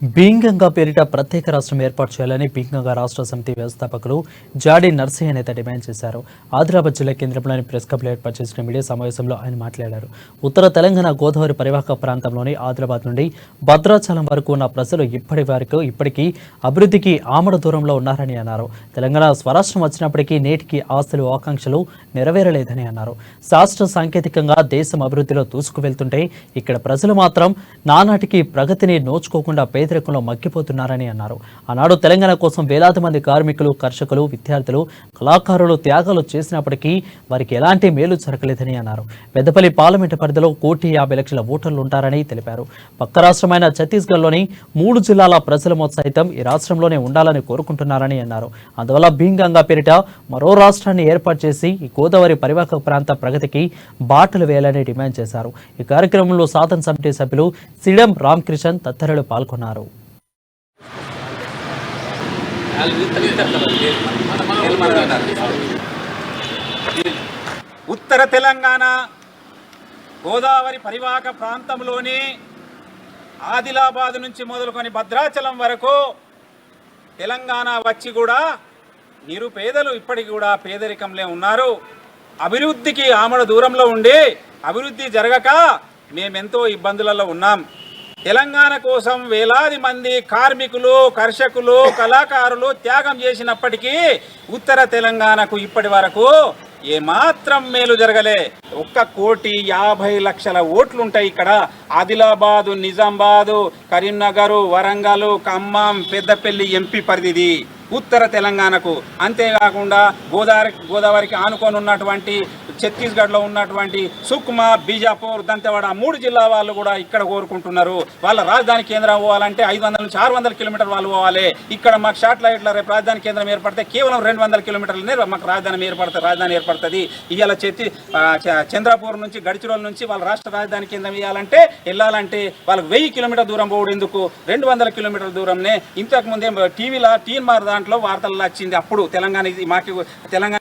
బీయింగంగా పేరిట ప్రత్యేక రాష్ట్రం ఏర్పాటు చేయాలని బీయింగంగా రాష్ట్ర సమితి వ్యవస్థాపకులు జాడి నర్సయ్య నేత డిమాండ్ చేశారు. ఆదిలాబాద్ జిల్లా కేంద్రంలోని ప్రెస్ క్లబ్లో ఏర్పాటు చేసిన మీడియా సమావేశంలో ఆయన మాట్లాడారు. ఉత్తర తెలంగాణ గోదావరి పరివాహక ప్రాంతంలోని ఆదిలాబాద్ నుండి భద్రాచలం వరకు ఉన్న ప్రజలు ఇప్పటికీ అభివృద్ధికి ఆమడ దూరంలో ఉన్నారని అన్నారు. తెలంగాణ స్వరాష్ట్రం వచ్చినప్పటికీ నేటికి ఆశలు ఆకాంక్షలు నెరవేరలేదని అన్నారు. శాస్త్ర సాంకేతికంగా దేశం అభివృద్ధిలో దూసుకువెళ్తుంటే ఇక్కడ ప్రజలు మాత్రం నానాటికి ప్రగతిని నోచుకోకుండా పేదరికంలో మగ్గిపోతున్నారని అన్నారు. ఆనాడు తెలంగాణ కోసం వేలాది మంది కార్మికులు, కర్షకులు, విద్యార్థులు, కళాకారులు త్యాగాలు చేసినప్పటికీ వారికి ఎలాంటి మేలు జరగలేదని అన్నారు. పెద్దపల్లి పార్లమెంటు పరిధిలో 1,50,00,000 ఓటర్లు ఉంటారని తెలిపారు. పక్క రాష్ట్రమైన ఛత్తీస్గఢ్లోని 3 జిల్లాల ప్రజలు సైతం ఈ రాష్ట్రంలోనే ఉండాలని కోరుకుంటున్నారని అన్నారు. అందువల్ల బీయింగంగా పేరిట మరో రాష్ట్రాన్ని ఏర్పాటు చేసి ఈ గోదావరి పరివాహక ప్రాంత ప్రగతికి బాటలు వేయాలని డిమాండ్ చేశారు. ఈ కార్యక్రమంలో సాధన సమితి సభ్యులు సిడం రామకృష్ణన్ తదితరులు పాల్గొన్నారు. ఉత్తర తెలంగాణ గోదావరి పరివాహక ప్రాంతంలోని ఆదిలాబాద్ నుంచి మొదలుకొని భద్రాచలం వరకు తెలంగాణ వచ్చి కూడా నిరుపేదలు ఇప్పటికి కూడా పేదరికంలో ఉన్నారు. అభివృద్ధికి ఆమడ దూరంలో ఉండి అభివృద్ధి జరగక మేమెంతో ఇబ్బందులలో ఉన్నాం. తెలంగాణ కోసం వేలాది మంది కార్మికులు, కర్షకులు, కళాకారులు త్యాగం చేసినప్పటికీ ఉత్తర తెలంగాణకు ఇప్పటి వరకు ఏమాత్రం మేలు జరగలే. 1,50,00,000 ఓట్లుంటాయి ఇక్కడ. ఆదిలాబాదు, నిజామాబాదు, కరీంనగర్, వరంగల్, ఖమ్మం, పెద్దపల్లి ఎంపీ పరిధిది ఉత్తర తెలంగాణకు. అంతేకాకుండా గోదావరికి ఆనుకొని ఉన్నటువంటి ఛత్తీస్గఢ్లో ఉన్నటువంటి సుక్మా, బీజాపూర్, దంతెవాడ 3 జిల్లా వాళ్ళు కూడా ఇక్కడ కోరుకుంటున్నారు. వాళ్ళ రాజధాని కేంద్రం పోవాలంటే 500 నుంచి 600 కిలోమీటర్లు వాళ్ళు పోవాలి. ఇక్కడ మాకు శాటిలైట్ల రేపు రాజధాని కేంద్రం ఏర్పడితే కేవలం 200 కిలోమీటర్లనే మాకు రాజధాని ఏర్పడుతుంది. ఇవాళ చంద్రపూర్ నుంచి, గడిచిరోల్ నుంచి వాళ్ళ రాష్ట్ర రాజధాని కేంద్రం వెళ్ళాలంటే వాళ్ళకి 1000 కిలోమీటర్ దూరం పోవడం ఎందుకు? 200 కిలోమీటర్ల దూరంనే. ఇంతకుముందే టీవీలో టీఎన్ఆర్ దాంట్లో వార్తల్లో వచ్చింది. అప్పుడు తెలంగాణ